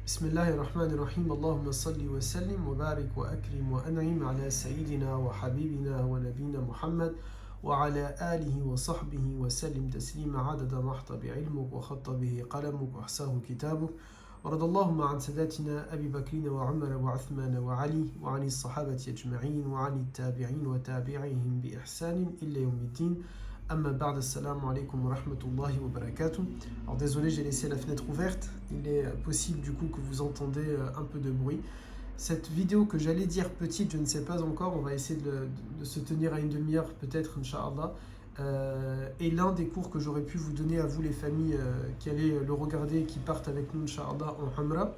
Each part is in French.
بسم الله الرحمن الرحيم اللهم صل وسلم وبارك وأكرم وأنعم على سيدنا وحبيبنا ونبينا محمد وعلى آله وصحبه وسلم تسليما عدد ما احط بعلمك وخط به قلمك وأحصاه كتابك ورضى اللهم عن ساداتنا أبي بكر وعمر وعثمان وعلي وعن الصحابة أجمعين وعن التابعين وتابعيهم بإحسان إلى يوم الدين. Amma ba'd, assalamu alaikum wa rahmatullahi wa barakatuh. Alors désolé, j'ai laissé la fenêtre ouverte. Il est possible du coup que vous entendez un peu de bruit. Cette vidéo que j'allais dire petite, je ne sais pas encore, on va essayer de se tenir à une demi-heure peut-être, Inch'Allah. Et l'un des cours que j'aurais pu vous donner à vous les familles qui allaient le regarder et qui partent avec nous, Inch'Allah, en Umrah.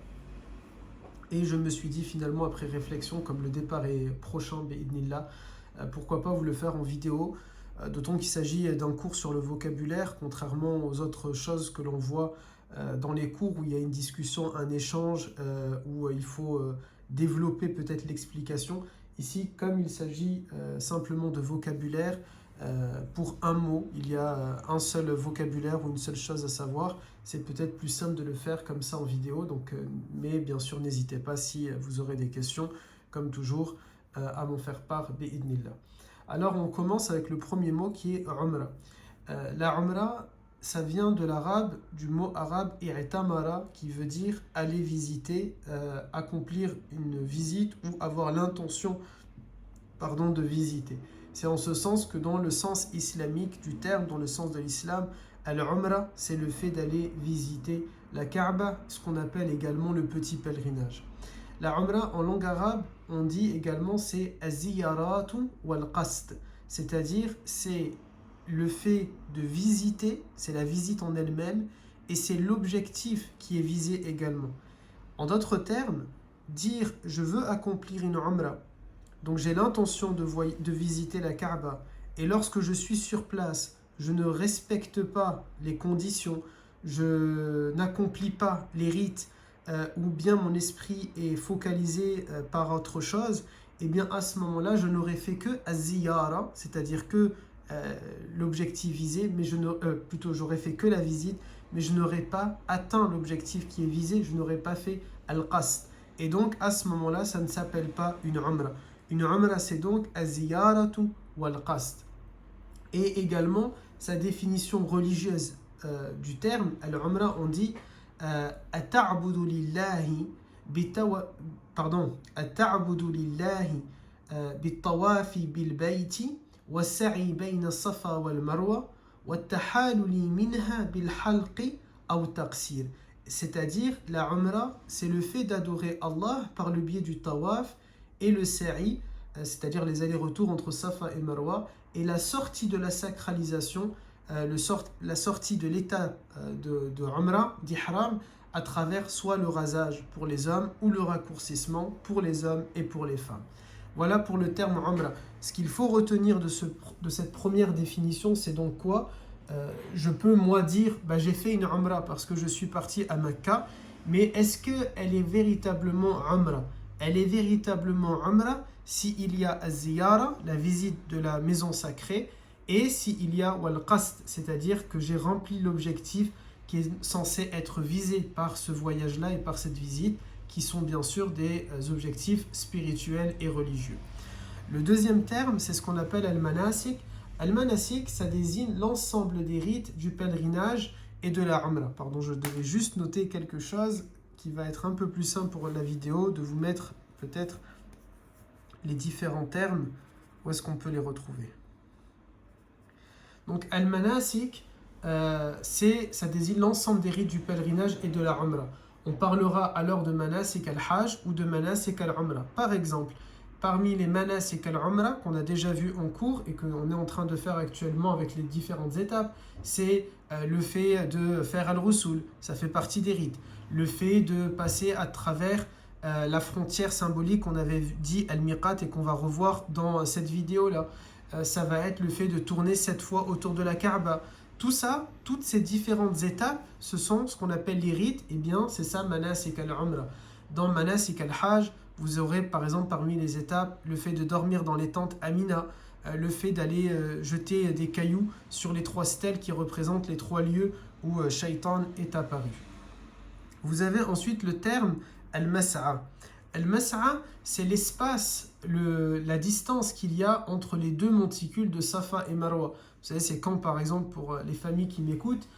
Et je me suis dit finalement, après réflexion, comme le départ est prochain, bi'idnillah, pourquoi pas vous le faire en vidéo. D'autant qu'il s'agit d'un cours sur le vocabulaire, contrairement aux autres choses que l'on voit dans les cours où il y a une discussion, un échange, où il faut développer peut-être l'explication. Ici, comme il s'agit simplement de vocabulaire, pour un mot, il y a un seul vocabulaire ou une seule chose à savoir. C'est peut-être plus simple de le faire comme ça en vidéo. Donc, mais bien sûr, n'hésitez pas si vous aurez des questions, comme toujours, à m'en faire part, bi'idnillah. Alors on commence avec le premier mot qui est Umrah. La Umrah, ça vient de l'arabe, du mot arabe i'tamara, qui veut dire aller visiter, accomplir une visite ou avoir l'intention de visiter. C'est en ce sens que dans le sens islamique du terme, dans le sens de l'islam, al-Umrah, c'est le fait d'aller visiter la Kaaba, ce qu'on appelle également le petit pèlerinage. La Umrah en langue arabe, on dit également c'est az-ziyaratu wal-qasd, c'est-à-dire c'est le fait de visiter, c'est la visite en elle-même et c'est l'objectif qui est visé également. En d'autres termes, dire je veux accomplir une Umrah, donc j'ai l'intention de visiter la Kaaba et lorsque je suis sur place, je ne respecte pas les conditions, je n'accomplis pas les rites, ou bien mon esprit est focalisé par autre chose, et bien à ce moment-là, je n'aurais fait que az-ziyara, c'est-à-dire que l'objectif visé, mais plutôt j'aurais fait que la visite, mais je n'aurais pas atteint l'objectif qui est visé, je n'aurais pas fait al-qasd. Et donc à ce moment-là, ça ne s'appelle pas une umrah. Une umrah, c'est donc az-ziyaratu wal-qasd. Et également, sa définition religieuse du terme, al-umrah, on dit أتعبد لله بالطواف بالبيت والسعي بين الصفا والمروة والتحالل منها بالحلق أو تقصير. C'est-à-dire, la Umrah, c'est le fait d'adorer Allah par le biais du tawaf et le sa'i, c'est-à-dire les allers-retours entre Safa et Marwa, et la sortie de la sacralisation, la sortie de l'état de Umrah, d'Ihram, à travers soit le rasage pour les hommes ou le raccourcissement pour les hommes et pour les femmes. Voilà pour le terme Umrah. Ce qu'il faut retenir de cette première définition, c'est donc quoi ? Je peux moi dire, j'ai fait une Umrah parce que je suis parti à Mecca, mais est-ce qu'elle est véritablement Umrah ? Elle est véritablement Umrah s'il y a az-ziyara, la visite de la maison sacrée, et s'il y a wal-qasd, c'est-à-dire que j'ai rempli l'objectif qui est censé être visé par ce voyage-là et par cette visite, qui sont bien sûr des objectifs spirituels et religieux. Le deuxième terme, c'est ce qu'on appelle al-manasik. Al-manasik, ça désigne l'ensemble des rites du pèlerinage et de la Umrah. Pardon, je devais juste noter quelque chose qui va être un peu plus simple pour la vidéo, de vous mettre peut-être les différents termes, où est-ce qu'on peut les retrouver. Donc, al-manasik, ça désigne l'ensemble des rites du pèlerinage et de la Umrah. On parlera alors de manasik al-hajj ou de manasik al-umrah. Par exemple, parmi les manasik al-umrah qu'on a déjà vu en cours et qu'on est en train de faire actuellement avec les différentes étapes, c'est le fait de faire al-rusul, ça fait partie des rites. Le fait de passer à travers la frontière symbolique qu'on avait dit al-miqat et qu'on va revoir dans cette vidéo-là. Ça va être le fait de tourner 7 fois autour de la Kaaba. Tout ça, toutes ces différentes étapes, ce sont ce qu'on appelle les rites, et bien c'est ça manasik al-umrah. Dans manasik al-hajj, vous aurez par exemple parmi les étapes le fait de dormir dans les tentes à Mina, le fait d'aller jeter des cailloux sur les 3 stèles qui représentent les 3 lieux où Shaitan est apparu. Vous avez ensuite le terme al-mas'a. Al-mas'a, c'est l'espace, la distance qu'il y a entre les deux monticules de Safa et Marwa. Vous savez, c'est quand, par exemple, pour les familles qui m'écoutent,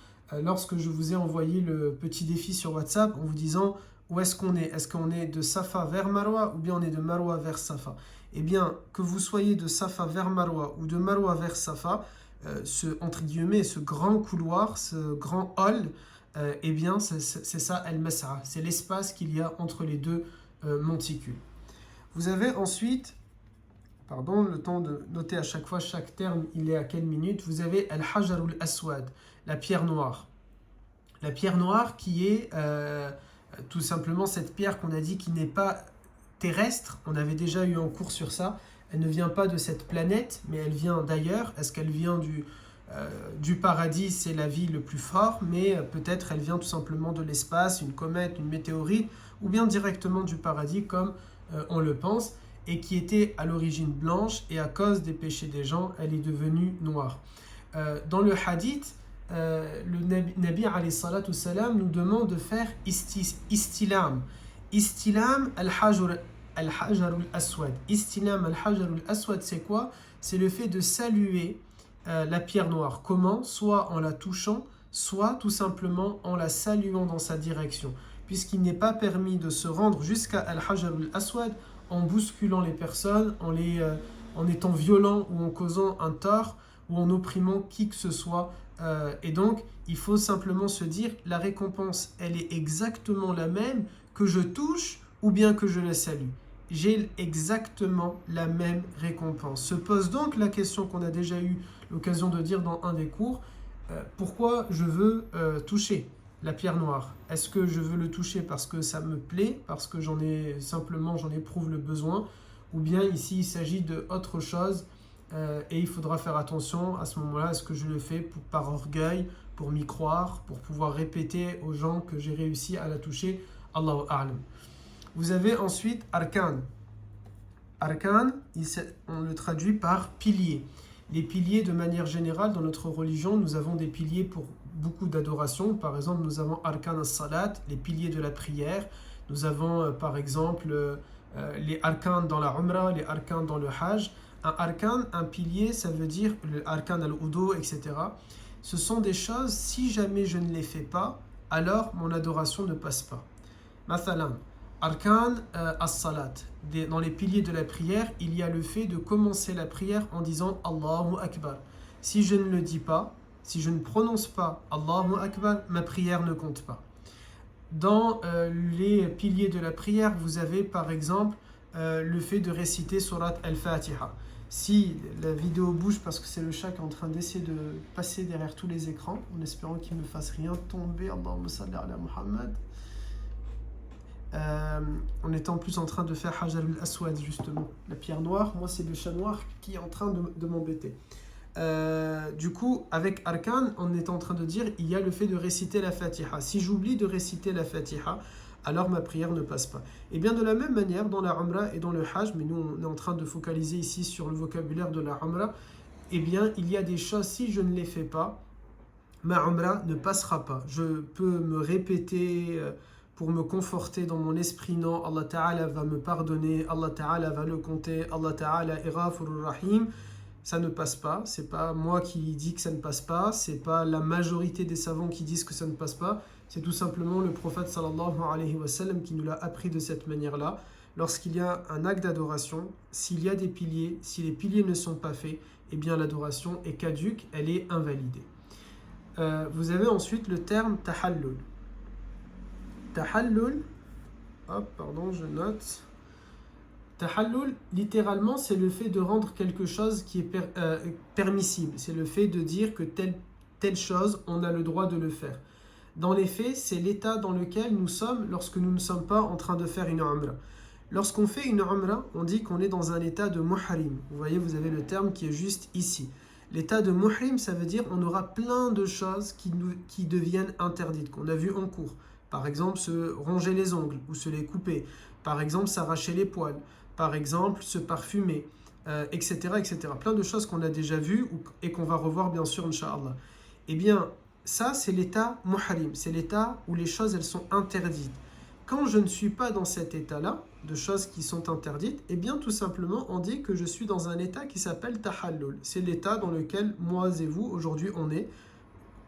lorsque je vous ai envoyé le petit défi sur WhatsApp en vous disant où est-ce qu'on est. Est-ce qu'on est de Safa vers Marwa ou bien on est de Marwa vers Safa? Eh bien, que vous soyez de Safa vers Marwa ou de Marwa vers Safa, entre guillemets, ce grand couloir, ce grand hall, eh bien, c'est ça, al-mas'a. C'est l'espace qu'il y a entre les deux monticules. Vous avez ensuite, pardon, le temps de noter à chaque fois chaque terme, il est à quelle minute. Vous avez al-hajarul aswad, la pierre noire. La pierre noire qui est tout simplement cette pierre qu'on a dit qui n'est pas terrestre. On avait déjà eu un cours sur ça. Elle ne vient pas de cette planète, mais elle vient d'ailleurs. Est-ce qu'elle vient du paradis? C'est la vie le plus fort, mais peut-être elle vient tout simplement de l'espace, une comète, une météorite, ou bien directement du paradis comme on le pense, et qui était à l'origine blanche, et à cause des péchés des gens, elle est devenue noire. Dans le hadith, le Nabi alayhi salatu salam nous demande de faire istilam. Istilam al-hajar al-aswad. Istilam al-hajar al-aswad, c'est quoi? C'est le fait de saluer la pierre noire. Comment? Soit en la touchant, soit tout simplement en la saluant dans sa direction. Puisqu'il n'est pas permis de se rendre jusqu'à al-hajar al-aswad en bousculant les personnes, en étant violent ou en causant un tort ou en opprimant qui que ce soit. Et donc, il faut simplement se dire, la récompense, elle est exactement la même que je touche ou bien que je la salue. J'ai exactement la même récompense. Se pose donc la question qu'on a déjà eu l'occasion de dire dans un des cours, pourquoi je veux toucher la pierre noire? Est-ce que je veux le toucher parce que ça me plaît, parce que j'en éprouve le besoin, ou bien ici il s'agit d'autre chose? Et il faudra faire attention à ce moment-là, est-ce que je le fais par orgueil, pour m'y croire, pour pouvoir répéter aux gens que j'ai réussi à la toucher? Allahu a'lam. Vous avez ensuite arkan. Arkan, on le traduit par pilier. Les piliers, de manière générale, dans notre religion, nous avons des piliers pour beaucoup d'adorations. Par exemple, nous avons arkan as-salat, les piliers de la prière. Nous avons, par exemple, les arkan dans la umrah, les arkan dans le hajj. Un arkan, un pilier, ça veut dire le arkan al-udu, etc. Ce sont des choses, si jamais je ne les fais pas, alors mon adoration ne passe pas. Mathalan, arkan as-salat. Dans les piliers de la prière, il y a le fait de commencer la prière en disant Allahu Akbar. Si je ne le dis pas, si je ne prononce pas Allahu Akbar, ma prière ne compte pas. Dans les piliers de la prière, vous avez par exemple le fait de réciter Surat al-Fatiha. Si la vidéo bouge parce que c'est le chat qui est en train d'essayer de passer derrière tous les écrans, en espérant qu'il ne me fasse rien tomber, Allahumma salli ala Muhammad. On était en plus en train de faire Hajar al-Aswad justement, la pierre noire. Moi c'est le chat noir qui est en train de m'embêter. Du coup, avec Arkan, on est en train de dire il y a le fait de réciter la Fatiha. Si j'oublie de réciter la Fatiha, alors ma prière ne passe pas. Et bien de la même manière, dans la Umrah et dans le Hajj, mais nous on est en train de focaliser ici sur le vocabulaire de la Umrah, eh bien il y a des choses, si je ne les fais pas, ma Umrah ne passera pas. Je peux me répéter pour me conforter dans mon esprit, non, Allah Ta'ala va me pardonner, Allah Ta'ala va le compter, Allah Ta'ala est Ghafurur Rahim. Ça ne passe pas, c'est pas moi qui dis que ça ne passe pas, c'est pas la majorité des savants qui disent que ça ne passe pas, c'est tout simplement le prophète sallallahu alayhi wa sallam qui nous l'a appris de cette manière-là. Lorsqu'il y a un acte d'adoration, s'il y a des piliers, si les piliers ne sont pas faits, eh bien l'adoration est caduque, elle est invalidée. Vous avez ensuite le terme tahallul. Tahallul, pardon, je note. Tahallul, littéralement, c'est le fait de rendre quelque chose qui est permissible. C'est le fait de dire que telle chose, on a le droit de le faire. Dans les faits, c'est l'état dans lequel nous sommes lorsque nous ne sommes pas en train de faire une umrah. Lorsqu'on fait une umrah, on dit qu'on est dans un état de muhrim. Vous voyez, vous avez le terme qui est juste ici. L'état de muhrim, ça veut dire qu'on aura plein de choses qui deviennent interdites, qu'on a vu en cours. Par exemple, se ronger les ongles ou se les couper. Par exemple, s'arracher les poils. Par exemple, se parfumer, etc., etc. Plein de choses qu'on a déjà vues et qu'on va revoir bien sûr, Inch'Allah. Eh bien, ça c'est l'état muhrim, c'est l'état où les choses elles sont interdites. Quand je ne suis pas dans cet état-là, de choses qui sont interdites, eh bien tout simplement on dit que je suis dans un état qui s'appelle tahallul. C'est l'état dans lequel moi et vous aujourd'hui on est.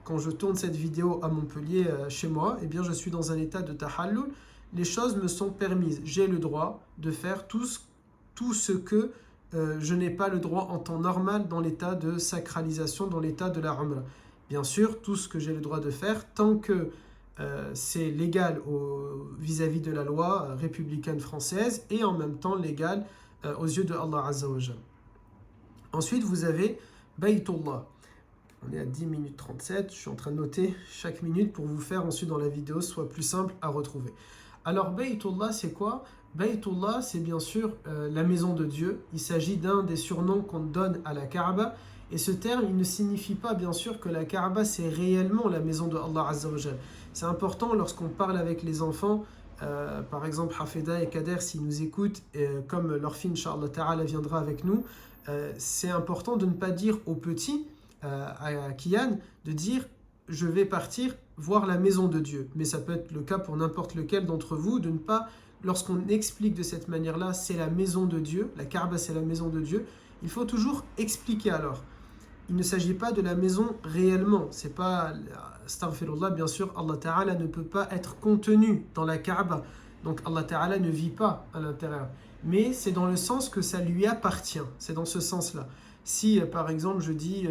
Quand je tourne cette vidéo à Montpellier chez moi, eh bien je suis dans un état de tahallul. Les choses me sont permises. J'ai le droit de faire tout ce que je n'ai pas le droit en temps normal dans l'état de sacralisation, dans l'état de la umrah. Bien sûr, tout ce que j'ai le droit de faire, tant que c'est légal vis-à-vis de la loi républicaine française et en même temps légal aux yeux de Allah Azza wa Jal. Ensuite, vous avez Baytullah. On est à 10 minutes 37. Je suis en train de noter chaque minute pour vous faire ensuite dans la vidéo soit plus simple à retrouver. Alors, Baytullah, c'est quoi? Baytullah, c'est bien sûr la maison de Dieu. Il s'agit d'un des surnoms qu'on donne à la Kaaba. Et ce terme, il ne signifie pas bien sûr que la Kaaba, c'est réellement la maison de Allah Azza wa Jal. C'est important lorsqu'on parle avec les enfants, par exemple Hafeda et Kader, s'ils nous écoutent, comme leur fille, Inch'Allah Ta'ala, viendra avec nous, c'est important de ne pas dire aux petits, à Kian, de dire « je vais partir voir la maison de Dieu ». Mais ça peut être le cas pour n'importe lequel d'entre vous, de ne pas, lorsqu'on explique de cette manière-là, c'est la maison de Dieu, la Kaaba c'est la maison de Dieu, il faut toujours expliquer alors. Il ne s'agit pas de la maison réellement. C'est pas, astaghfirullah, bien sûr, Allah Ta'ala ne peut pas être contenu dans la Kaaba. Donc Allah Ta'ala ne vit pas à l'intérieur. Mais c'est dans le sens que ça lui appartient. C'est dans ce sens-là. Si, par exemple, je dis...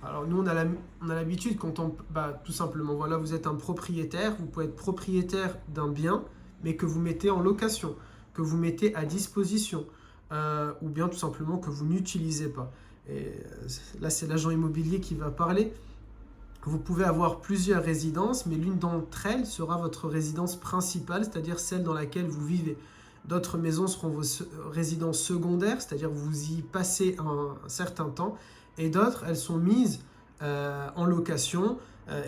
alors nous, on a l'habitude quand on... tout simplement, voilà, vous êtes un propriétaire. Vous pouvez être propriétaire d'un bien, mais que vous mettez en location, que vous mettez à disposition, ou bien tout simplement que vous n'utilisez pas. Et là, c'est l'agent immobilier qui va parler. Vous pouvez avoir plusieurs résidences, mais l'une d'entre elles sera votre résidence principale, c'est-à-dire celle dans laquelle vous vivez. D'autres maisons seront vos résidences secondaires, c'est-à-dire vous y passez un certain temps, et d'autres, elles sont mises en location,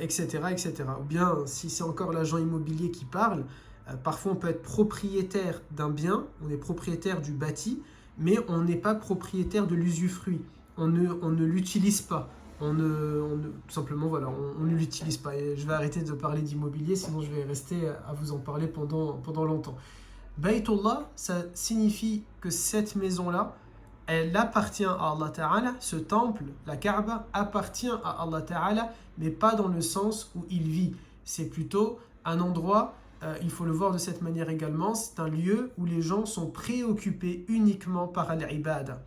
etc., etc. Ou bien, si c'est encore l'agent immobilier qui parle, parfois on peut être propriétaire d'un bien, on est propriétaire du bâti, mais on n'est pas propriétaire de l'usufruit. On ne l'utilise pas. Tout simplement, voilà, on ne l'utilise pas. Et je vais arrêter de parler d'immobilier, sinon je vais rester à vous en parler pendant longtemps. Baytullah, ça signifie que cette maison-là, elle appartient à Allah Ta'ala. Ce temple, la Kaaba, appartient à Allah Ta'ala, mais pas dans le sens où il vit. C'est plutôt un endroit, il faut le voir de cette manière également, c'est un lieu où les gens sont préoccupés uniquement par l'ibada.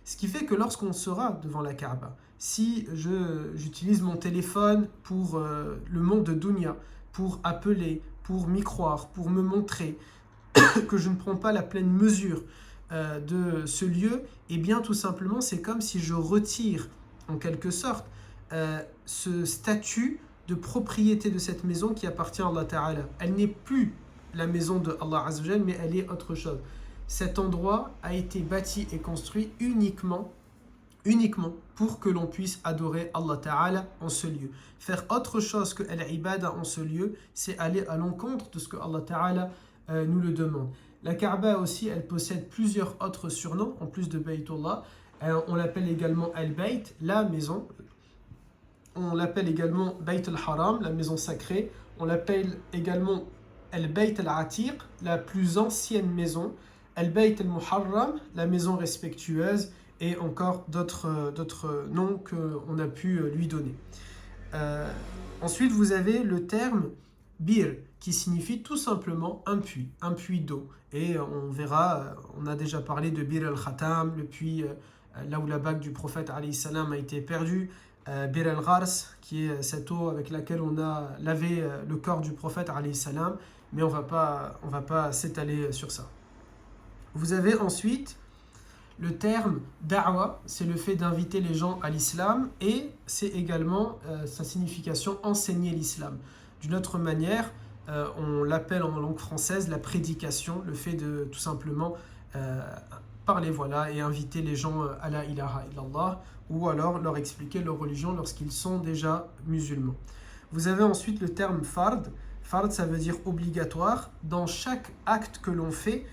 Ce qui fait que lorsqu'on sera devant la Kaaba, si j'utilise mon téléphone pour le monde de Dunya, pour appeler, pour m'y croire, pour me montrer que je ne prends pas la pleine mesure de ce lieu, eh bien tout simplement c'est comme si je retire en quelque sorte ce statut de propriété de cette maison qui appartient à Allah Ta'ala. Elle n'est plus la maison de Allah Azza wa Jal, mais elle est autre chose. Cet endroit a été bâti et construit uniquement pour que l'on puisse adorer Allah Ta'ala en ce lieu. Faire autre chose que l'ibada en ce lieu, c'est aller à l'encontre de ce que Allah Ta'ala nous le demande. La Kaaba aussi, elle possède plusieurs autres surnoms, en plus de Baytullah. On l'appelle également Al-Bayt, la maison. On l'appelle également Bayt al-Haram, la maison sacrée. On l'appelle également Al-Bayt al-Atiq, la plus ancienne maison. Al-Bayt al-Muharram, la maison respectueuse, et encore d'autres noms qu'on a pu lui donner. Ensuite, vous avez le terme Bir, qui signifie tout simplement un puits d'eau. Et on verra, on a déjà parlé de Bir al-Khatam, le puits là où la bague du prophète alayhi salam a été perdue, Bir al-Ghars, qui est cette eau avec laquelle on a lavé le corps du prophète alayhi salam, mais on va pas s'étaler sur ça. Vous avez ensuite le terme da'wa, c'est le fait d'inviter les gens à l'islam, et c'est également sa signification enseigner l'islam. D'une autre manière, on l'appelle en langue française la prédication, le fait de tout simplement parler voilà, et inviter les gens à la ilaha illallah, ou alors leur expliquer leur religion lorsqu'ils sont déjà musulmans. Vous avez ensuite le terme fard. Fard, ça veut dire obligatoire. Dans chaque acte que l'on fait,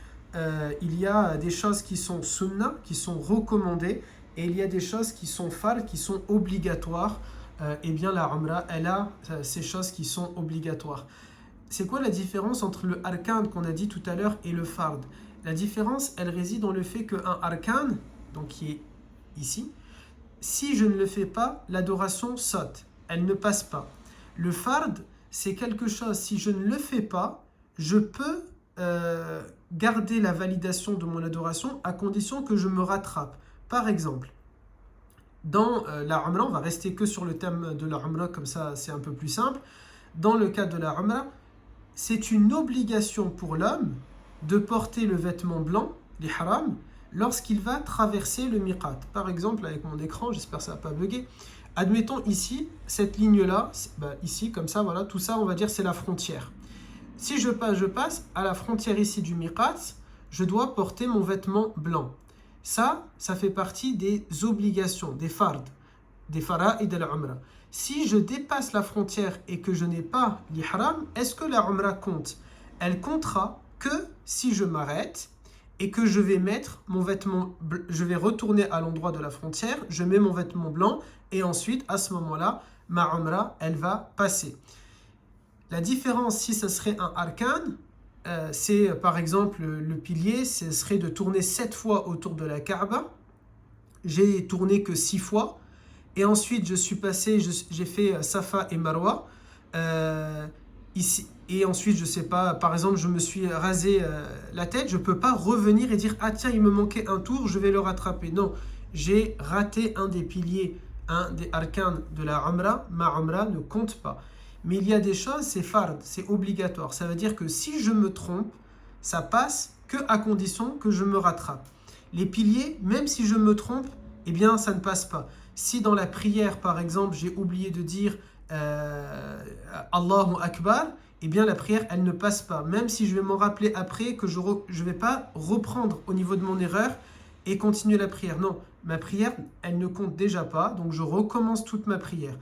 il y a des choses qui sont sunnah, qui sont recommandées, et il y a des choses qui sont fard, qui sont obligatoires eh bien la Umrah, elle a ces choses qui sont obligatoires. C'est quoi la différence entre le arkan qu'on a dit tout à l'heure et le fard? La différence, elle réside dans le fait qu'un arkan, donc qui est ici, si je ne le fais pas, l'adoration saute, elle ne passe pas. Le fard, c'est quelque chose, si je ne le fais pas, je peux garder la validation de mon adoration à condition que je me rattrape. Par exemple, dans la Umrah, on va rester que sur le thème de la Umrah, comme ça c'est un peu plus simple. Dans le cas de la Umrah, c'est une obligation pour l'homme de porter le vêtement blanc, l'ihram, lorsqu'il va traverser le miqat. Par exemple, avec mon écran, j'espère que ça ne va pas bugger. Admettons ici, cette ligne-là, ici, comme ça, voilà, tout ça, on va dire, c'est la frontière. Si je passe à la frontière ici du miqat, je dois porter mon vêtement blanc. Ça fait partie des obligations, des fards, des fara'id de la umrah. Si je dépasse la frontière et que je n'ai pas l'ihram, est-ce que la umrah compte? Elle comptera que si je m'arrête et que je vais mettre mon vêtement, je vais retourner à l'endroit de la frontière, je mets mon vêtement blanc et ensuite, à ce moment-là, ma umrah, elle va passer. La différence, si ce serait un arkan, c'est par exemple le pilier, ce serait de tourner 7 fois autour de la Kaaba. J'ai tourné que 6 fois. Et ensuite, je suis passé, j'ai fait Safa et Marwa. Ici, et ensuite, je sais pas, par exemple, je me suis rasé la tête. Je ne peux pas revenir et dire « Ah tiens, il me manquait un tour, je vais le rattraper. » Non, j'ai raté un des piliers, un des arkans de la Umrah. Ma Umrah ne compte pas. Mais il y a des choses, c'est fard, c'est obligatoire. Ça veut dire que si je me trompe, ça passe que à condition que je me rattrape. Les piliers, même si je me trompe, eh bien, ça ne passe pas. Si dans la prière, par exemple, j'ai oublié de dire Allahu Akbar, eh bien la prière, elle ne passe pas. Même si je vais m'en rappeler après, que je ne vais pas reprendre au niveau de mon erreur et continuer la prière. Non, ma prière, elle ne compte déjà pas, donc je recommence toute ma prière.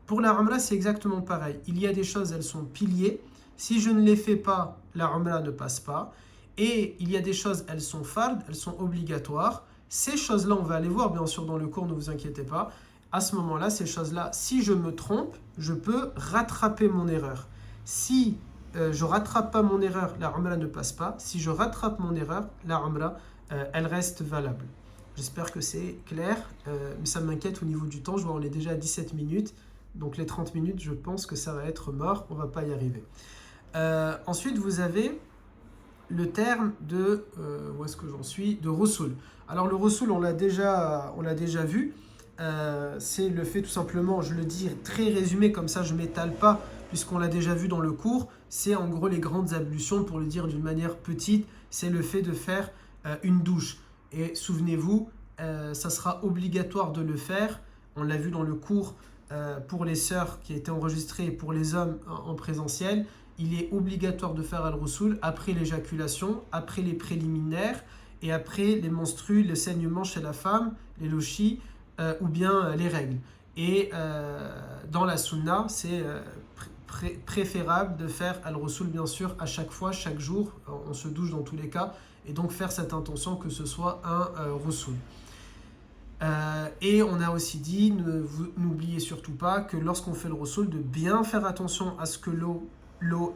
Pour la Umrah, c'est exactement pareil. Il y a des choses, elles sont piliers. Si je ne les fais pas, la Umrah ne passe pas. Et il y a des choses, elles sont fard, elles sont obligatoires. Ces choses-là, on va aller voir bien sûr dans le cours, ne vous inquiétez pas. À ce moment-là, ces choses-là, si je me trompe, je peux rattraper mon erreur. Si je ne rattrape pas mon erreur, la Umrah ne passe pas. Si je rattrape mon erreur, la Umrah, elle reste valable. J'espère que c'est clair, mais ça m'inquiète au niveau du temps. Je vois on est déjà à 17 minutes. Donc les 30 minutes, je pense que ça va être mort, on ne va pas y arriver. Ensuite, vous avez le terme de, où est-ce que j'en suis, de Rasul. Alors le Rasul, on l'a déjà vu, c'est le fait tout simplement, je le dis très résumé, comme ça je ne m'étale pas, puisqu'on l'a déjà vu dans le cours, c'est en gros les grandes ablutions, pour le dire d'une manière petite, c'est le fait de faire une douche. Et souvenez-vous, ça sera obligatoire de le faire, on l'a vu dans le cours, pour les sœurs qui a été enregistré et pour les hommes en présentiel, il est obligatoire de faire al-Rasul après l'éjaculation, après les préliminaires et après les menstrues, le saignement chez la femme, les lochis ou bien les règles. Et dans la sunna, c'est préférable de faire al-Rasul bien sûr à chaque fois, chaque jour, on se douche dans tous les cas, et donc faire cette intention que ce soit un Rasul. Et on a aussi dit, n'oubliez surtout pas que lorsqu'on fait le Rasul, de bien faire attention à ce que l'eau,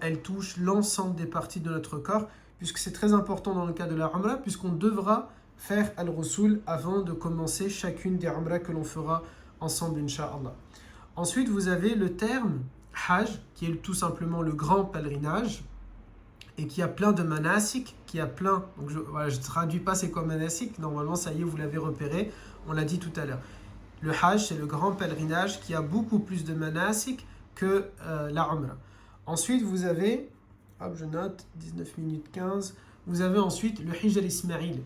elle touche l'ensemble des parties de notre corps, puisque c'est très important dans le cas de la Umrah, puisqu'on devra faire al-Rasul avant de commencer chacune des Umrah que l'on fera ensemble, Inch'Allah. Ensuite, vous avez le terme Hajj, qui est tout simplement le grand pèlerinage, et qui a plein de manasik, qui a plein, donc je ne traduis pas c'est quoi manasik, normalement ça y est, vous l'avez repéré, on l'a dit tout à l'heure. Le Hajj, c'est le grand pèlerinage qui a beaucoup plus de manasik que la Umrah. Ensuite, vous avez, hop, je note, 19 minutes 15, vous avez ensuite le Hijr Ismail.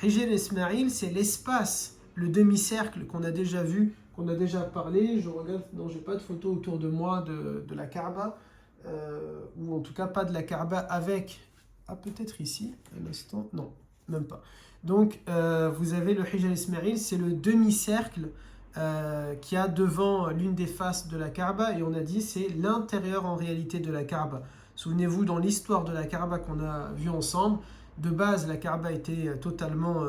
Hijr Ismail, c'est l'espace, le demi-cercle qu'on a déjà vu, qu'on a déjà parlé. Je regarde, non, j'ai pas de photo autour de moi de la Kaaba, ou en tout cas pas de la Kaaba avec, peut-être ici, un instant, non, même pas. Donc, vous avez le Hijr Ismail, c'est le demi-cercle qui a devant l'une des faces de la Kaaba, et on a dit c'est l'intérieur en réalité de la Kaaba. Souvenez-vous, dans l'histoire de la Kaaba qu'on a vu ensemble, de base la Kaaba était totalement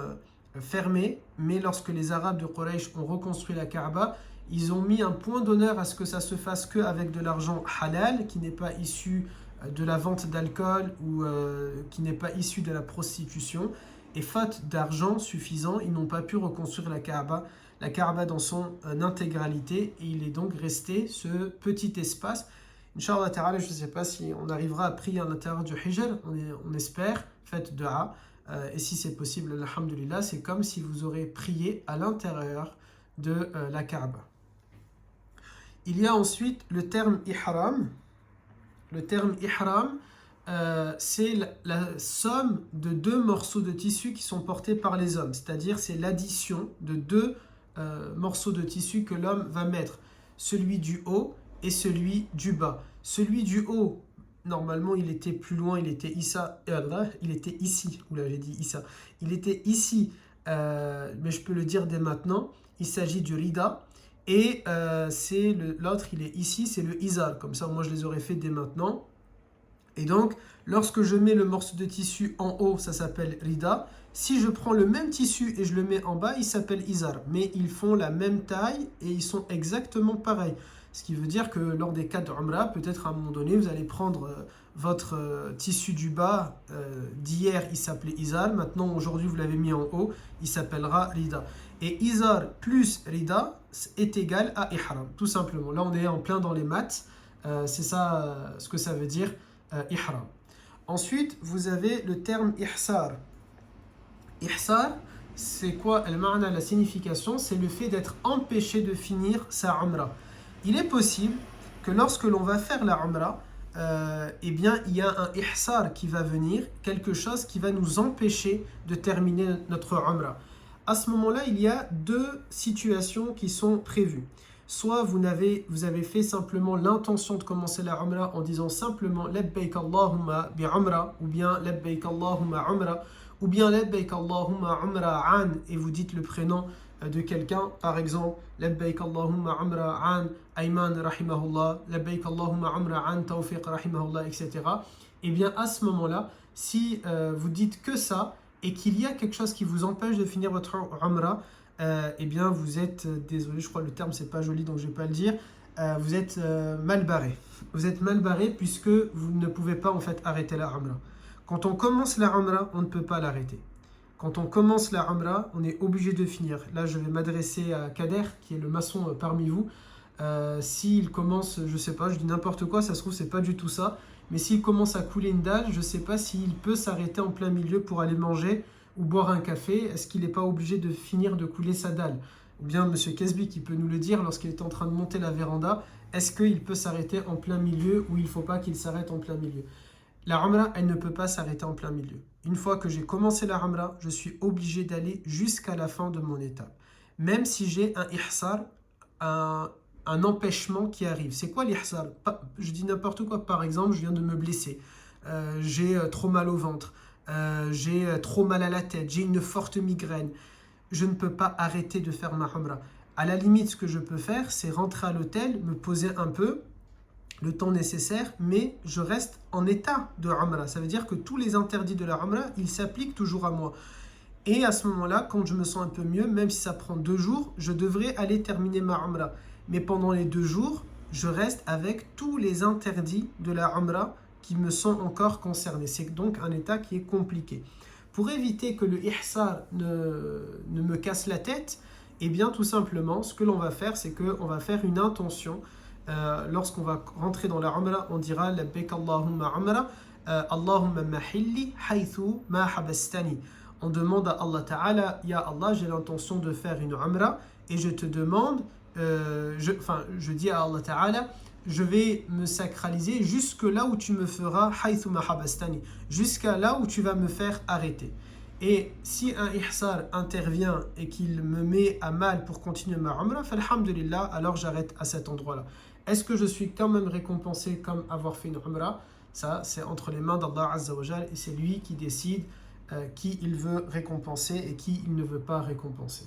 fermée, mais lorsque les Arabes de Quraysh ont reconstruit la Kaaba, Ils ont mis un point d'honneur à ce que ça se fasse qu'avec de l'argent halal, qui n'est pas issu de la vente d'alcool ou qui n'est pas issu de la prostitution. Et faute d'argent suffisant, ils n'ont pas pu reconstruire la Kaaba dans son intégralité. Et il est donc resté ce petit espace. Inch'Allah ta'ala, je ne sais pas si on arrivera à prier à l'intérieur du Hijr, on espère, faites dua. Et si c'est possible, alhamdulillah, c'est comme si vous aurez prié à l'intérieur de la Kaaba. Il y a ensuite le terme ihram. Le terme ihram, c'est la somme de deux morceaux de tissu qui sont portés par les hommes. C'est-à-dire, c'est l'addition de deux morceaux de tissu que l'homme va mettre. Celui du haut et celui du bas. Celui du haut, normalement, il était plus loin, il était ici. Oula, j'ai dit Issa. Il était ici, mais je peux le dire dès maintenant. Il s'agit du rida. Et l'autre, il est ici, c'est le izar. Comme ça, moi, je les aurais fait dès maintenant. Et donc, lorsque je mets le morceau de tissu en haut, ça s'appelle rida. Si je prends le même tissu et je le mets en bas, il s'appelle izar. Mais ils font la même taille et ils sont exactement pareils. Ce qui veut dire que lors des cas d'Umrah, peut-être à un moment donné, vous allez prendre votre tissu du bas. D'hier, il s'appelait izar. Maintenant, aujourd'hui, vous l'avez mis en haut. Il s'appellera rida. Et izar plus rida est égal à ihram, tout simplement. Là, on est en plein dans les maths. C'est ça ce que ça veut dire, ihram. Ensuite, vous avez le terme ihsar. Ihsar, c'est quoi la signification? C'est le fait d'être empêché de finir sa umrah. Il est possible que lorsque l'on va faire la umrah, eh bien, il y a un ihsar qui va venir, quelque chose qui va nous empêcher de terminer notre umrah. À ce moment-là, il y a deux situations qui sont prévues. Soit vous avez fait simplement l'intention de commencer la umrah en disant simplement Labbaik Allahumma bi umrah, ou bien Labbaik Allahumma umrah, ou bien Labbaik Allahumma umrah an, et vous dites le prénom de quelqu'un, par exemple Labbaik Allahumma umrah an Ayman rahimahullah, Labbaik Allahumma umrah an Tawfiq rahimahullah, etc. Et bien à ce moment-là, si vous dites que ça, et qu'il y a quelque chose qui vous empêche de finir votre umrah, eh bien vous êtes, désolé, je crois que le terme c'est pas joli donc je vais pas le dire, vous êtes mal barré. Vous êtes mal barré puisque vous ne pouvez pas en fait arrêter la umrah. Quand on commence la umrah, on ne peut pas l'arrêter. Quand on commence la umrah, on est obligé de finir. Là, je vais m'adresser à Kader, qui est le maçon parmi vous. S'il commence, je sais pas, je dis n'importe quoi, ça se trouve c'est pas du tout ça. Mais s'il commence à couler une dalle, je ne sais pas s'il peut s'arrêter en plein milieu pour aller manger ou boire un café. Est-ce qu'il n'est pas obligé de finir de couler sa dalle? Ou bien M. Kesby qui peut nous le dire lorsqu'il est en train de monter la véranda, est-ce qu'il peut s'arrêter en plein milieu ou il ne faut pas qu'il s'arrête en plein milieu? La umrah, elle ne peut pas s'arrêter en plein milieu. Une fois que j'ai commencé la umrah, je suis obligé d'aller jusqu'à la fin de mon étape. Même si j'ai un ihsar, un empêchement qui arrive. C'est quoi l'ihsar? Je dis n'importe quoi. Par exemple, je viens de me blesser. J'ai trop mal au ventre. J'ai trop mal à la tête. J'ai une forte migraine. Je ne peux pas arrêter de faire ma umrah. À la limite, ce que je peux faire, c'est rentrer à l'hôtel, me poser un peu, le temps nécessaire, mais je reste en état de umrah. Ça veut dire que tous les interdits de la umrah, ils s'appliquent toujours à moi. Et à ce moment-là, quand je me sens un peu mieux, même si ça prend 2 jours, je devrais aller terminer ma umrah. Mais pendant les 2 jours, je reste avec tous les interdits de la umrah qui me sont encore concernés. C'est donc un état qui est compliqué. Pour éviter que le ihsar ne me casse la tête, eh bien tout simplement, ce que l'on va faire, c'est qu'on va faire une intention. Lorsqu'on va rentrer dans la umrah, on dira Labbaik Allahumma umrah, Allahumma mahilli haythu ma habastani. On demande à Allah Ta'ala, Ya Allah, j'ai l'intention de faire une umrah et je te demande, je dis à Allah Ta'ala, je vais me sacraliser jusque là où tu me feras haythu ma habastani, jusqu'à là où tu vas me faire arrêter. Et si un ihsar intervient et qu'il me met à mal pour continuer ma umrah, alhamdulillah, alors j'arrête à cet endroit-là. Est-ce que je suis quand même récompensé comme avoir fait une umrah? Ça, c'est entre les mains d'Allah Azza wa Jal et c'est lui qui décide qui il veut récompenser et qui il ne veut pas récompenser.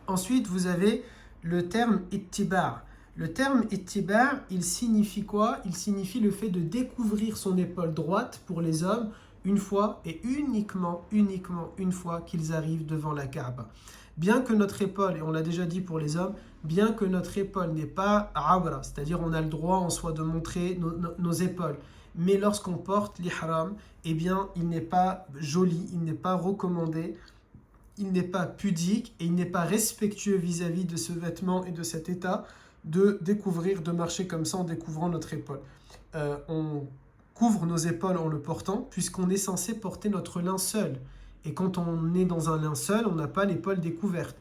Ensuite, vous avez le terme ittiba'. Le terme ittiba', il signifie quoi? Il signifie le fait de découvrir son épaule droite pour les hommes une fois et uniquement une fois qu'ils arrivent devant la Kaaba. Bien que notre épaule, et on l'a déjà dit pour les hommes, bien que notre épaule n'est pas awra, c'est-à-dire on a le droit en soi de montrer nos épaules, mais lorsqu'on porte l'ihram, eh bien il n'est pas joli, il n'est pas recommandé, il n'est pas pudique et il n'est pas respectueux vis-à-vis de ce vêtement et de cet état de découvrir, de marcher comme ça en découvrant notre épaule. On couvre nos épaules en le portant puisqu'on est censé porter notre linceul. Et quand on est dans un linceul, on n'a pas l'épaule découverte.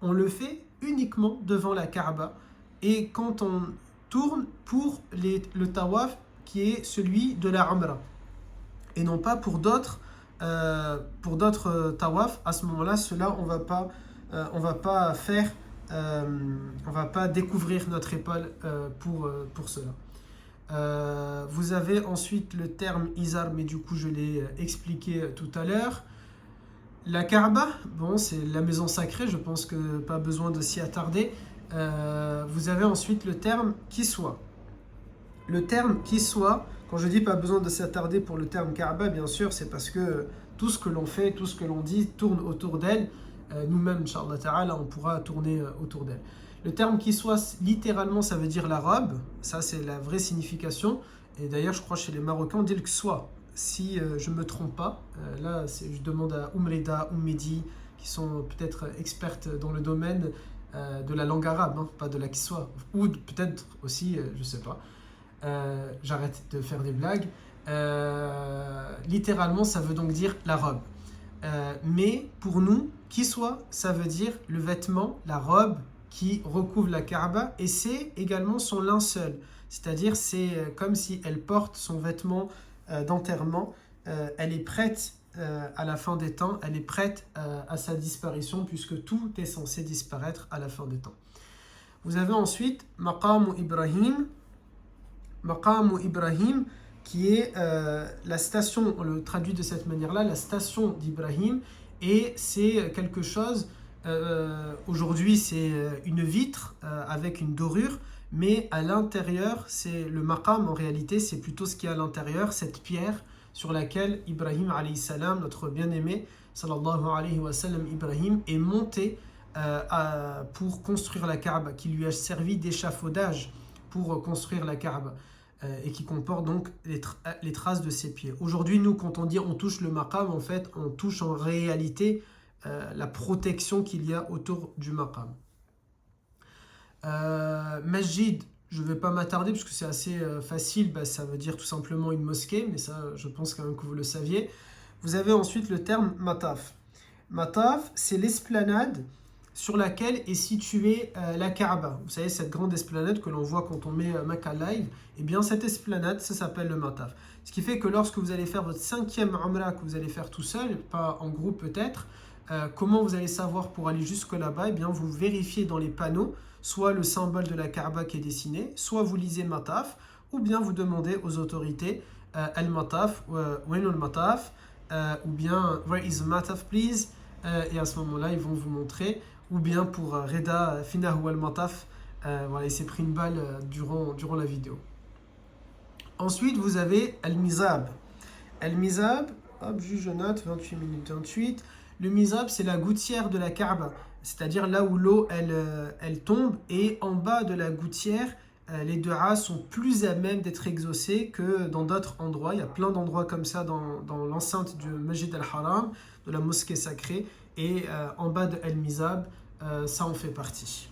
On le fait uniquement devant la Kaaba et quand on tourne pour le tawaf qui est celui de la Umrah. Et non pas pour d'autres tawaf. À ce moment-là, cela on va pas faire, on va pas découvrir notre épaule pour cela. Vous avez ensuite le terme izar, mais du coup je l'ai expliqué tout à l'heure. La Kaaba, bon, c'est la maison sacrée, je pense que pas besoin de s'y attarder. Vous avez ensuite le terme kiswa. Le terme kiswa, quand je dis pas besoin de s'attarder pour le terme Kaaba, bien sûr, c'est parce que tout ce que l'on fait, tout ce que l'on dit tourne autour d'elle. Nous-mêmes, Inch'Allah Ta'ala, on pourra tourner autour d'elle. Le terme kiswa, littéralement, ça veut dire la robe. Ça, c'est la vraie signification. Et d'ailleurs, je crois chez les Marocains, on dit le kswa. Si je ne me trompe pas, là, je demande à Reda, Mehdi, qui sont peut-être expertes dans le domaine de la langue arabe, hein, pas de la kiswa. Ou peut-être aussi, je ne sais pas. J'arrête de faire des blagues. Littéralement, ça veut donc dire la robe. Mais pour nous, kiswa, ça veut dire le vêtement, la robe qui recouvre la Kaaba, et c'est également son linceul. C'est-à-dire, c'est comme si elle porte son vêtement d'enterrement. Elle est prête à la fin des temps, elle est prête à sa disparition, puisque tout est censé disparaître à la fin des temps. Vous avez ensuite Maqam Ibrahim. Maqam Ibrahim, qui est la station, on le traduit de cette manière-là, la station d'Ibrahim, et c'est quelque chose, aujourd'hui c'est une vitre avec une dorure, mais à l'intérieur, c'est le maqam en réalité, c'est plutôt ce qu'il y a à l'intérieur, cette pierre sur laquelle Ibrahim alayhi salam, notre bien-aimé, sallallahu alayhi wa sallam, Ibrahim, est monté pour construire la Kaaba, qui lui a servi d'échafaudage pour construire la Kaaba. Et qui comporte donc les traces de ses pieds. Aujourd'hui, nous, quand on dit on touche le maqam, en fait, on touche en réalité la protection qu'il y a autour du maqam. Masjid, je ne vais pas m'attarder parce que c'est assez facile, ça veut dire tout simplement une mosquée, mais ça, je pense quand même que vous le saviez. Vous avez ensuite le terme mataf. Mataf, c'est l'esplanade sur laquelle est située la Kaaba. Vous savez, cette grande esplanade que l'on voit quand on met Makkah Live, eh bien cette esplanade, ça s'appelle le Mataf. Ce qui fait que lorsque vous allez faire votre 5e Umrah, que vous allez faire tout seul, pas en groupe peut-être, comment vous allez savoir pour aller jusque là-bas? Eh bien vous vérifiez dans les panneaux, soit le symbole de la Kaaba qui est dessiné, soit vous lisez Mataf, ou bien vous demandez aux autorités Al-Mataf, When al-Mataf, ou bien Where is the Mataf please? Et à ce moment-là, ils vont vous montrer. Ou bien pour Reda Finahu al-Mataf, voilà, il s'est pris une balle durant la vidéo. Ensuite, vous avez Al-Mizab. Al-Mizab, hop, je note, 28 minutes 28. Le Mizab, c'est la gouttière de la Kaaba, c'est-à-dire là où l'eau, elle tombe, et en bas de la gouttière, les du'as sont plus à même d'être exaucés que dans d'autres endroits. Il y a plein d'endroits comme ça dans l'enceinte du Masjid al-Haram, de la mosquée sacrée, et en bas de Al-Mizab, ça en fait partie.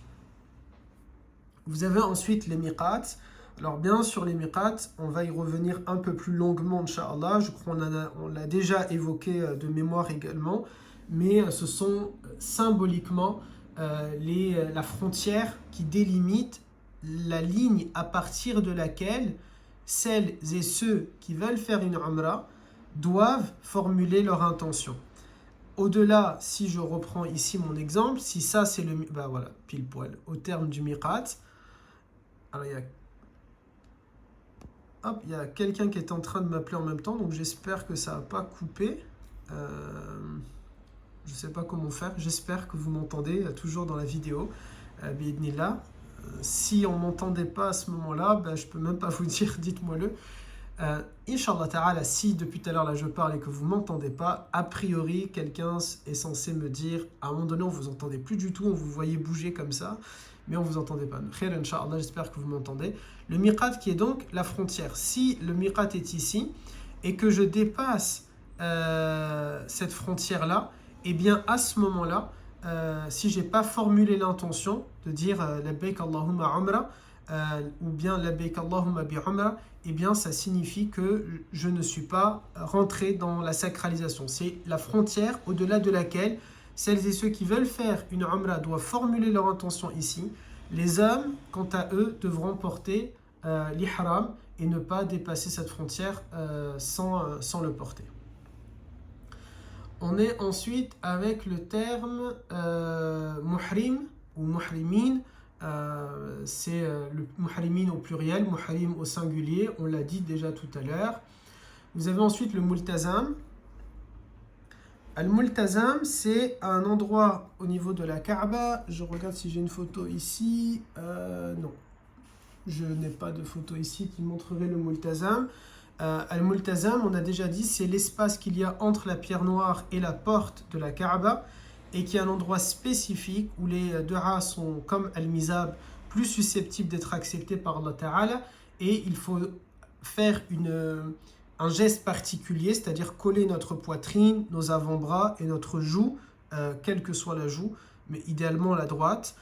Vous avez ensuite les miqats. Alors bien sûr les miqats, on va y revenir un peu plus longuement, Inch'Allah. Je crois qu'on l'a déjà évoqué de mémoire également, mais ce sont symboliquement la frontière qui délimite la ligne à partir de laquelle celles et ceux qui veulent faire une umrah doivent formuler leur intention. Au-delà, si je reprends ici mon exemple, si ça c'est le... voilà, pile poil, au terme du miqat. Alors il y a quelqu'un qui est en train de m'appeler en même temps, donc j'espère que ça n'a pas coupé. Je ne sais pas comment faire, j'espère que vous m'entendez toujours dans la vidéo. Bi'idnillah. Si on ne m'entendait pas à ce moment-là, je ne peux même pas vous dire, dites-moi-le. Inch'Allah ta'ala, si depuis tout à l'heure là je parle et que vous ne m'entendez pas, a priori quelqu'un est censé me dire à un moment donné on ne vous entendait plus du tout, on vous voyait bouger comme ça, mais on ne vous entendait pas. Khair, Inch'Allah, j'espère que vous m'entendez. Le miqat qui est donc la frontière. Si le miqat est ici et que je dépasse cette frontière là, et bien à ce moment là, si j'ai pas formulé l'intention de dire labbaik Allahumma umra ou bien labbaik Allahumma bi umra, eh bien ça signifie que je ne suis pas rentré dans la sacralisation. C'est la frontière au-delà de laquelle celles et ceux qui veulent faire une umra doivent formuler leur intention ici. Les hommes, quant à eux, devront porter l'ihram et ne pas dépasser cette frontière sans le porter. On est ensuite avec le terme muhrim ou muhrimin. C'est le muhrimin au pluriel, muhrim au singulier, on l'a dit déjà tout à l'heure. Vous avez ensuite le multazam. Al-multazam, c'est un endroit au niveau de la Kaaba. Je regarde si j'ai une photo ici. Non, je n'ai pas de photo ici qui montrerait le multazam. Al-multazam, on a déjà dit, c'est l'espace qu'il y a entre la pierre noire et la porte de la Kaaba, et qui est un endroit spécifique où les du'as sont comme al-mizab, plus susceptibles d'être acceptés par Allah Ta'ala, et il faut faire un geste particulier, c'est-à-dire coller notre poitrine, nos avant-bras et notre joue, quelle que soit la joue, mais idéalement la droite,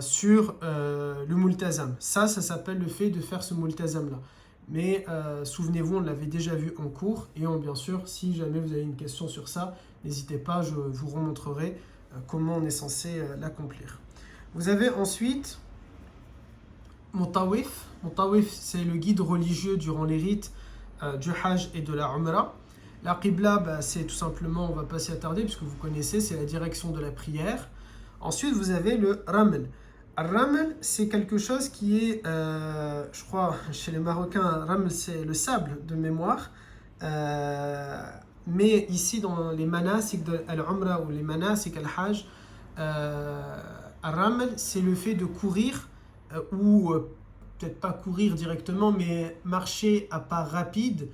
sur le multazam. Ça s'appelle le fait de faire ce multazam-là. Mais souvenez-vous, on l'avait déjà vu en cours, et bien sûr, si jamais vous avez une question sur ça, n'hésitez pas, je vous remontrerai comment on est censé l'accomplir. Vous avez ensuite Mutawif. Mutawif, c'est le guide religieux durant les rites du Hajj et de la Umrah. La Qibla, c'est tout simplement, on ne va pas s'y attarder, puisque vous connaissez, c'est la direction de la prière. Ensuite, vous avez le Raml. Raml, c'est quelque chose qui est, je crois, chez les Marocains, Raml, c'est le sable de mémoire. Mais ici, dans les manasik de al-Umrah ou les manasik al-Hajj, Raml, c'est le fait de courir, ou peut-être pas courir directement, mais marcher à pas rapide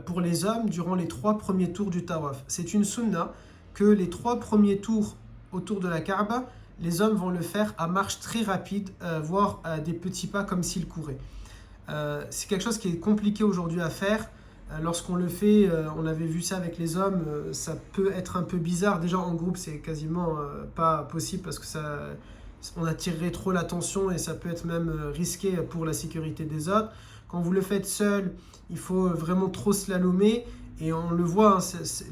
pour les hommes durant les 3 premiers tours du tawaf. C'est une sunna que les 3 premiers tours autour de la Kaaba, les hommes vont le faire à marche très rapide, voire à des petits pas comme s'ils couraient. C'est quelque chose qui est compliqué aujourd'hui à faire. Lorsqu'on le fait, on avait vu ça avec les hommes, ça peut être un peu bizarre. Déjà en groupe, c'est quasiment pas possible parce que on attirerait trop l'attention et ça peut être même risqué pour la sécurité des autres. Quand vous le faites seul, il faut vraiment trop slalomer, et on le voit,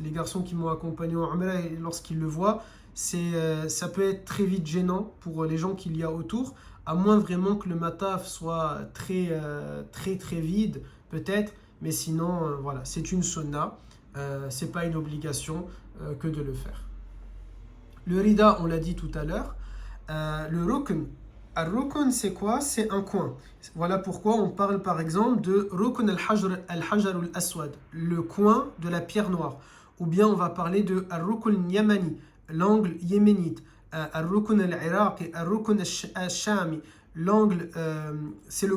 les garçons qui m'ont accompagné en Umrah, lorsqu'ils le voient, ça peut être très vite gênant pour les gens qu'il y a autour, à moins vraiment que le mataf soit très vide, peut-être, mais sinon, voilà, c'est une sunna, c'est pas une obligation que de le faire. Le rida, on l'a dit tout à l'heure. Le rukn. Al-rukn, c'est quoi? C'est un coin. Voilà pourquoi on parle par exemple de rukn al-hajar al-aswad, le coin de la pierre noire. Ou bien on va parler de al-rukn yamani, l'angle yéménite, al-rukn al-iraqi, al-rukn al-shami, l'angle, c'est le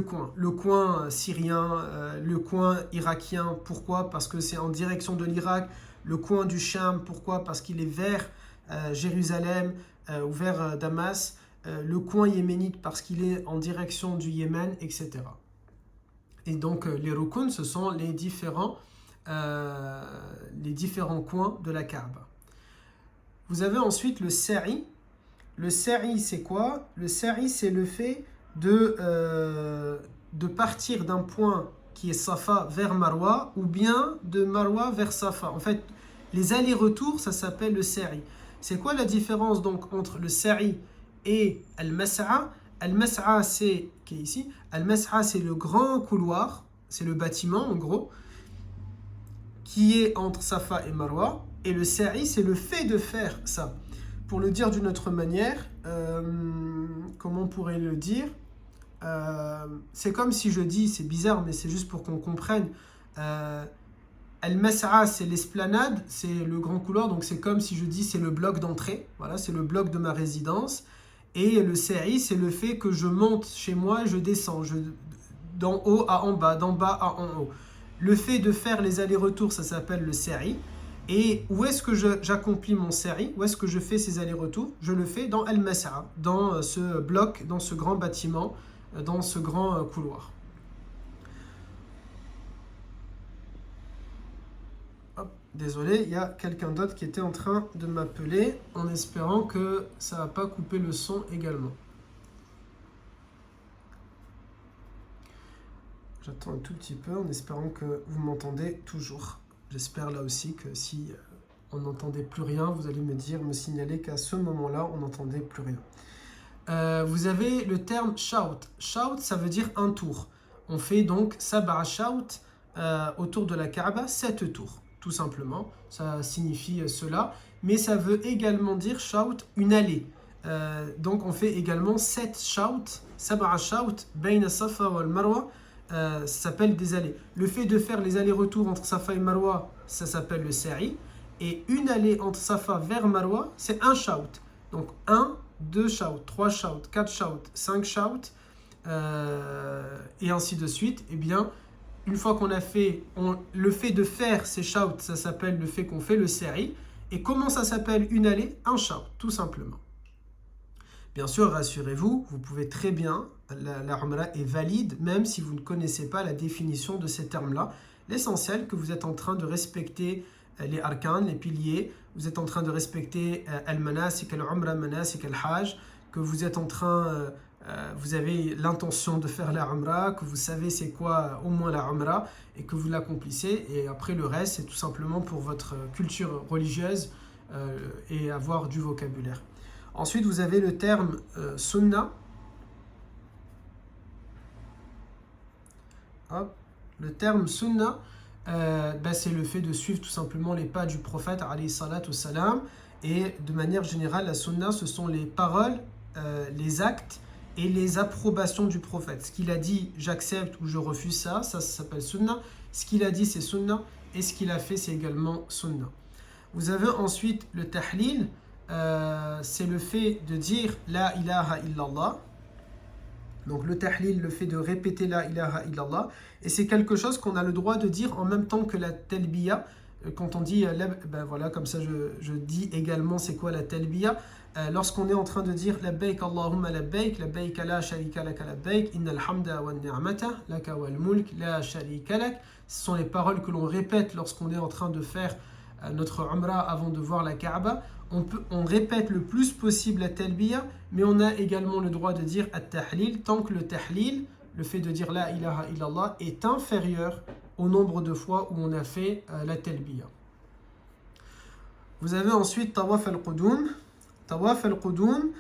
coin syrien, le coin irakien. Pourquoi? Parce que c'est en direction de l'Irak. Le coin du Sham, pourquoi? Parce qu'il est vers Jérusalem ou vers Damas. Le coin yéménite parce qu'il est en direction du Yémen, etc. Et donc les rukuns, ce sont les différents coins de la Kaaba. Vous avez ensuite le sa'i. Le sa'i, c'est quoi? Le sa'i, c'est le fait de partir d'un point qui est Safa vers Marwa, ou bien de Marwa vers Safa. En fait, les allers-retours, ça s'appelle le sa'i. C'est quoi la différence donc entre le sa'i et al-mas'a? Al-mas'a, c'est qui est ici. Al-mas'a, c'est le grand couloir, c'est le bâtiment en gros, qui est entre Safa et Marwa. Et le sa'i, c'est le fait de faire ça. Pour le dire d'une autre manière, comment on pourrait le dire? C'est comme si je dis, c'est bizarre, mais c'est juste pour qu'on comprenne. Al-Mas'a, c'est l'esplanade, c'est le grand couloir, donc c'est comme si je dis c'est le bloc d'entrée, voilà, c'est le bloc de ma résidence. Et le sa'i, c'est le fait que je monte chez moi et je descends, d'en haut à en bas, d'en bas à en haut. Le fait de faire les allers-retours, ça s'appelle le sa'i. Et où est-ce que j'accomplis mon sa'i? Où est-ce que je fais ces allers-retours? Je le fais dans Al-Mas'a, dans ce bloc, dans ce grand bâtiment, dans ce grand couloir. Hop, désolé, il y a quelqu'un d'autre qui était en train de m'appeler en espérant que ça ne va pas couper le son également. J'attends un tout petit peu en espérant que vous m'entendez toujours. J'espère là aussi que si on n'entendait plus rien, vous allez me signaler qu'à ce moment-là, on n'entendait plus rien. Vous avez le terme shout. Shout, ça veut dire un tour. On fait donc sab'a shout autour de la Kaaba, 7 tours, tout simplement. Ça signifie cela. Mais ça veut également dire shout, une allée. Donc on fait également 7 shout, sab'a shout, bayna Safa wal Marwa. Ça s'appelle des allées. Le fait de faire les allers-retours entre Safa et Marwa, ça s'appelle le sa'i. Et une allée entre Safa vers Marwa, c'est un shout. Donc 1, 2 shouts, 3 shouts, 4 shouts, 5 shouts, et ainsi de suite. Eh bien, une fois qu'on a fait, le fait de faire ces shouts, ça s'appelle le fait qu'on fait le sa'i. Et comment ça s'appelle une allée? Un shout, tout simplement. Bien sûr, rassurez-vous, vous pouvez très bien, la Umrah est valide, même si vous ne connaissez pas la définition de ces termes-là. L'essentiel, que vous êtes en train de respecter les arkan, les piliers, vous êtes en train de respecter al-manasik, al-umrah, manasik, al-hajj, que vous êtes en train, vous avez l'intention de faire la Umrah, que vous savez c'est quoi au moins la Umrah, et que vous l'accomplissez. Et après, le reste, c'est tout simplement pour votre culture religieuse et avoir du vocabulaire. Ensuite, vous avez le terme sunnah. Hop. Le terme sunnah, c'est le fait de suivre tout simplement les pas du prophète, alayhi salatu salam. Et de manière générale, la sunnah, ce sont les paroles, les actes et les approbations du prophète. Ce qu'il a dit, j'accepte ou je refuse ça, ça s'appelle sunnah. Ce qu'il a dit, c'est sunnah. Et ce qu'il a fait, c'est également sunnah. Vous avez ensuite le tahlil. C'est le fait de dire la ilaha illallah. Donc le tahlil, le fait de répéter la ilaha illallah. Et c'est quelque chose qu'on a le droit de dire en même temps que la talbiya. Quand on dit, voilà, comme ça je dis également c'est quoi la talbiya. Lorsqu'on est en train de dire labbaik Allahumma labbaik, labbaik la sharika laka labbaik, innal hamda wa ni'mata laka wal mulk la sharika lak. Ce sont les paroles que l'on répète lorsqu'on est en train de faire notre umrah avant de voir la Kaaba. On répète le plus possible la talbiya, mais on a également le droit de dire at-tahlil tant que le tahlil, le fait de dire la ilaha illallah, est inférieur au nombre de fois où on a fait la talbiya. Vous avez ensuite tawaf al-qudum. Tawaf al-qudum,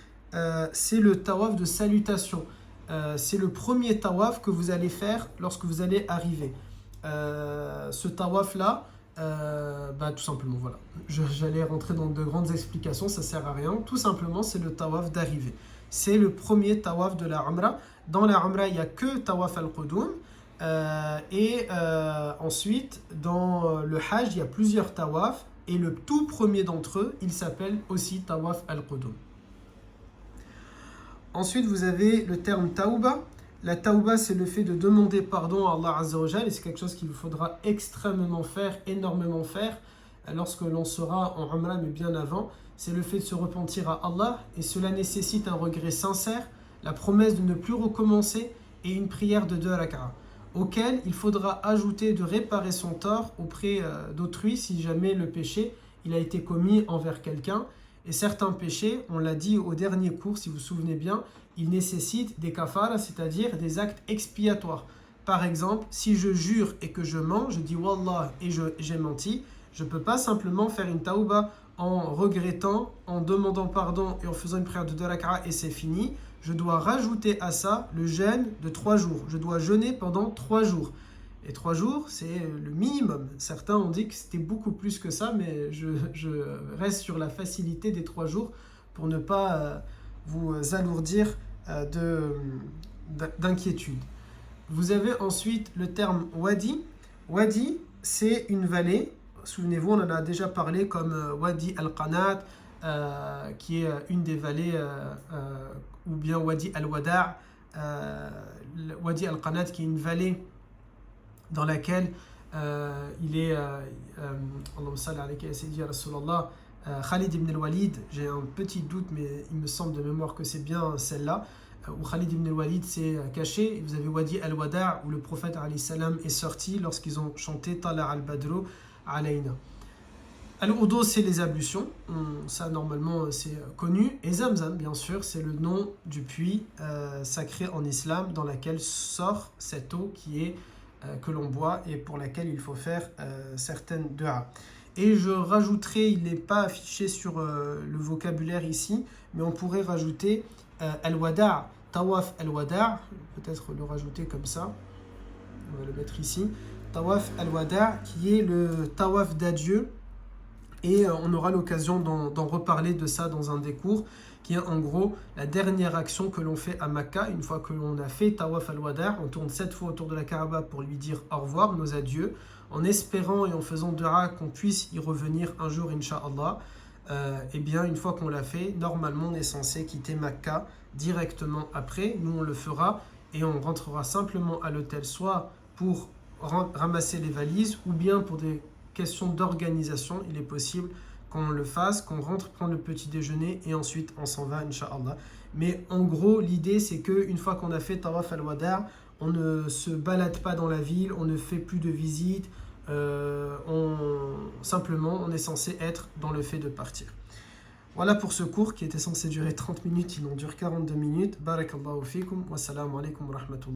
c'est le tawaf de salutation. C'est le premier tawaf que vous allez faire lorsque vous allez arriver. Ce tawaf-là, tout simplement, voilà. J'allais rentrer dans de grandes explications, ça sert à rien. Tout simplement, c'est le tawaf d'arrivée. C'est le premier tawaf de la Umrah. Dans la Umrah, il n'y a que tawaf al-qudum. Ensuite, dans le Hajj, il y a plusieurs tawafs. Et le tout premier d'entre eux, il s'appelle aussi tawaf al-qudum. Ensuite, vous avez le terme tauba. La tauba, c'est le fait de demander pardon à Allah Azza wa Jal, et c'est quelque chose qu'il vous faudra extrêmement faire, énormément faire, lorsque l'on sera en Umrah, mais bien avant. C'est le fait de se repentir à Allah, et cela nécessite un regret sincère, la promesse de ne plus recommencer, et une prière de 2 rak'a, auquel il faudra ajouter de réparer son tort auprès d'autrui, si jamais le péché il a été commis envers quelqu'un. Et certains péchés, on l'a dit au dernier cours, si vous vous souvenez bien, ils nécessitent des kafaras, c'est-à-dire des actes expiatoires. Par exemple, si je jure et que je mens, je dis Wallah et j'ai menti, je ne peux pas simplement faire une tauba en regrettant, en demandant pardon et en faisant une prière de 2 rak'a et c'est fini. Je dois rajouter à ça le jeûne de 3 jours. Je dois jeûner pendant 3 jours. Et 3 jours, c'est le minimum. Certains ont dit que c'était beaucoup plus que ça, mais je reste sur la facilité des 3 jours pour ne pas vous alourdir d'inquiétude. Vous avez ensuite le terme wadi. Wadi, c'est une vallée. Souvenez-vous, on en a déjà parlé comme Wadi al-Qanat, qui est une des vallées, ou bien Wadi al-Wada', Wadi al-Qanat, qui est une vallée dans laquelle il est Allahumma salli alayka ya sayyidi ya Rasulallah, Khalid ibn al-Walid, j'ai un petit doute mais il me semble de mémoire que c'est bien celle-là, où Khalid ibn al-Walid s'est caché. Vous avez Wadi al-Wada' où le prophète alayhi salam est sorti lorsqu'ils ont chanté Tala al-Badru alayna. Al-Udo, c'est les ablutions, ça normalement c'est connu. Et Zamzam, bien sûr, c'est le nom du puits sacré en islam dans lequel sort cette eau qui est, que l'on boit et pour laquelle il faut faire certaines du'a. Et je rajouterai, il n'est pas affiché sur le vocabulaire ici, mais on pourrait rajouter Al-Wada', Tawaf Al-Wada', peut-être le rajouter comme ça, on va le mettre ici, Tawaf Al-Wada' qui est le Tawaf d'adieu. Et on aura l'occasion d'en reparler de ça dans un des cours, qui est en gros la dernière action que l'on fait à Makka. Une fois que l'on a fait Tawaf al-Wada', on tourne 7 fois autour de la Kaaba pour lui dire au revoir, nos adieux, en espérant et en faisant dua qu'on puisse y revenir un jour, Inch'Allah. Et bien, une fois qu'on l'a fait, normalement on est censé quitter Makka directement après. Nous on le fera et on rentrera simplement à l'hôtel, soit pour ramasser les valises ou bien pour des question d'organisation. Il est possible qu'on le fasse, qu'on rentre prendre le petit déjeuner et ensuite on s'en va, Inch'Allah. Mais en gros, l'idée c'est qu'une fois qu'on a fait Tawaf al-Wada', on ne se balade pas dans la ville, on ne fait plus de visites, simplement on est censé être dans le fait de partir. Voilà pour ce cours qui était censé durer 30 minutes, il en dure 42 minutes. Barakallahu fikum, wassalamu alaikum wa rahmatullah.